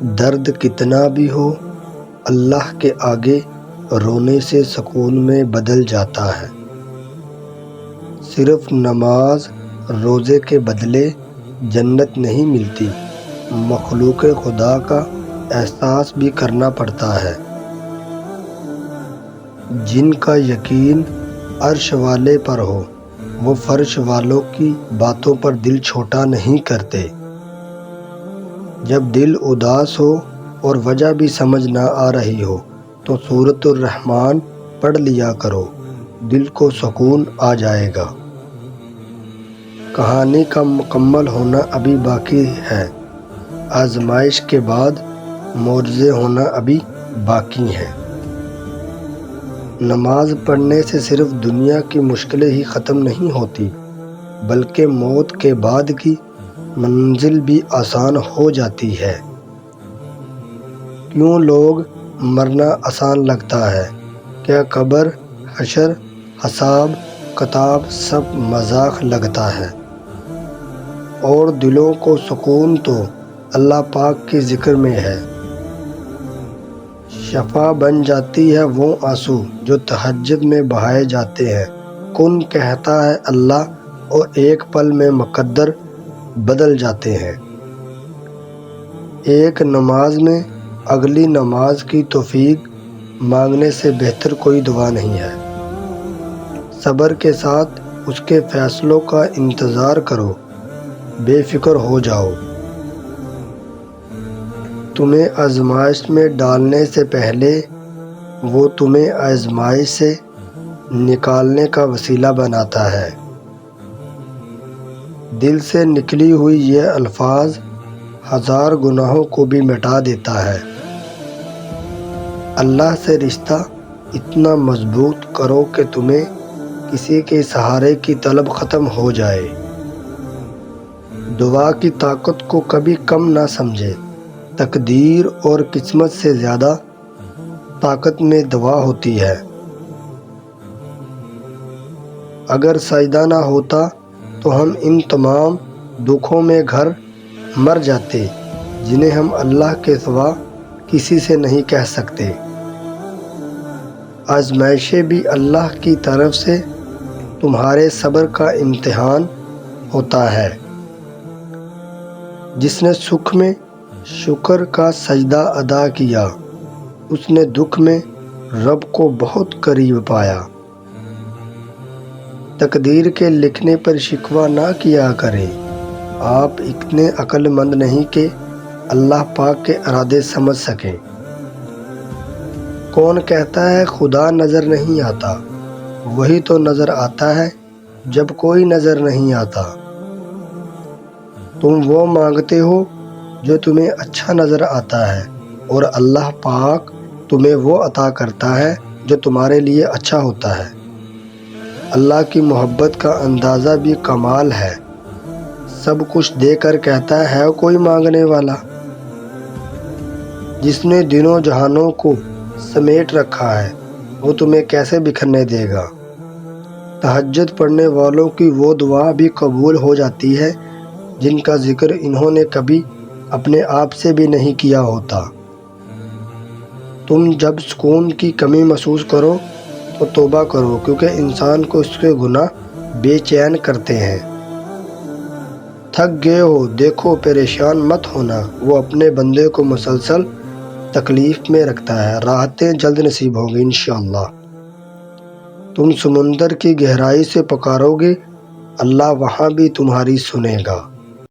درد کتنا بھی ہو اللہ کے آگے رونے سے سکون میں بدل جاتا ہے۔ صرف نماز روزے کے بدلے جنت نہیں ملتی، مخلوق خدا کا احساس بھی کرنا پڑتا ہے۔ جن کا یقین عرش والے پر ہو وہ فرش والوں کی باتوں پر دل چھوٹا نہیں کرتے۔ جب دل اداس ہو اور وجہ بھی سمجھ نہ آ رہی ہو تو سورۃ الرحمن پڑھ لیا کرو، دل کو سکون آ جائے گا۔ کہانی کا مکمل ہونا ابھی باقی ہے، آزمائش کے بعد معجزے ہونا ابھی باقی ہیں۔ نماز پڑھنے سے صرف دنیا کی مشکلیں ہی ختم نہیں ہوتی بلکہ موت کے بعد کی منزل بھی آسان ہو جاتی ہے۔ کیوں لوگ مرنا آسان لگتا ہے؟ کیا قبر، حشر، حساب کتاب سب مذاق لگتا ہے؟ اور دلوں کو سکون تو اللہ پاک کے ذکر میں ہے۔ شفا بن جاتی ہے وہ آنسو جو تہجد میں بہائے جاتے ہیں۔ کن کہتا ہے اللہ اور ایک پل میں مقدر بدل جاتے ہیں۔ ایک نماز میں اگلی نماز کی توفیق مانگنے سے بہتر کوئی دعا نہیں ہے۔ صبر کے ساتھ اس کے فیصلوں کا انتظار کرو، بے فکر ہو جاؤ۔ تمہیں آزمائش میں ڈالنے سے پہلے وہ تمہیں آزمائش سے نکالنے کا وسیلہ بناتا ہے۔ دل سے نکلی ہوئی یہ الفاظ ہزار گناہوں کو بھی مٹا دیتا ہے۔ اللہ سے رشتہ اتنا مضبوط کرو کہ تمہیں کسی کے سہارے کی طلب ختم ہو جائے۔ دعا کی طاقت کو کبھی کم نہ سمجھے، تقدیر اور قسمت سے زیادہ طاقت میں دعا ہوتی ہے۔ اگر سجدہ نہ ہوتا تو ہم ان تمام دکھوں میں گھر مر جاتے جنہیں ہم اللہ کے سوا کسی سے نہیں کہہ سکتے۔ آزمائشیں بھی اللہ کی طرف سے تمہارے صبر کا امتحان ہوتا ہے۔ جس نے سکھ میں شکر کا سجدہ ادا کیا اس نے دکھ میں رب کو بہت قریب پایا۔ تقدیر کے لکھنے پر شکوہ نہ کیا کریں، آپ اتنے عقل مند نہیں کہ اللہ پاک کے ارادے سمجھ سکیں۔ کون کہتا ہے خدا نظر نہیں آتا؟ وہی تو نظر آتا ہے جب کوئی نظر نہیں آتا۔ تم وہ مانگتے ہو جو تمہیں اچھا نظر آتا ہے اور اللہ پاک تمہیں وہ عطا کرتا ہے جو تمہارے لیے اچھا ہوتا ہے۔ اللہ کی محبت کا اندازہ بھی کمال ہے۔ سب کچھ دے کر کہتا ہے کوئی مانگنے والا؟ جس نے دنوں جہانوں کو سمیٹ رکھا ہے وہ تمہیں کیسے بکھرنے دے گا؟ تہجد پڑھنے والوں کی وہ دعا بھی قبول ہو جاتی ہے جن کا ذکر انہوں نے کبھی اپنے آپ سے بھی نہیں کیا ہوتا۔ تم جب سکون کی کمی محسوس کرو تو توبہ کرو، کیونکہ انسان کو اس کے گناہ بے چین کرتے ہیں۔ تھک گئے ہو دیکھو پریشان مت ہونا، وہ اپنے بندے کو مسلسل تکلیف میں رکھتا ہے، راحتیں جلد نصیب ہوں گی انشاءاللہ۔ تم سمندر کی گہرائی سے پکارو گے اللہ وہاں بھی تمہاری سنے گا۔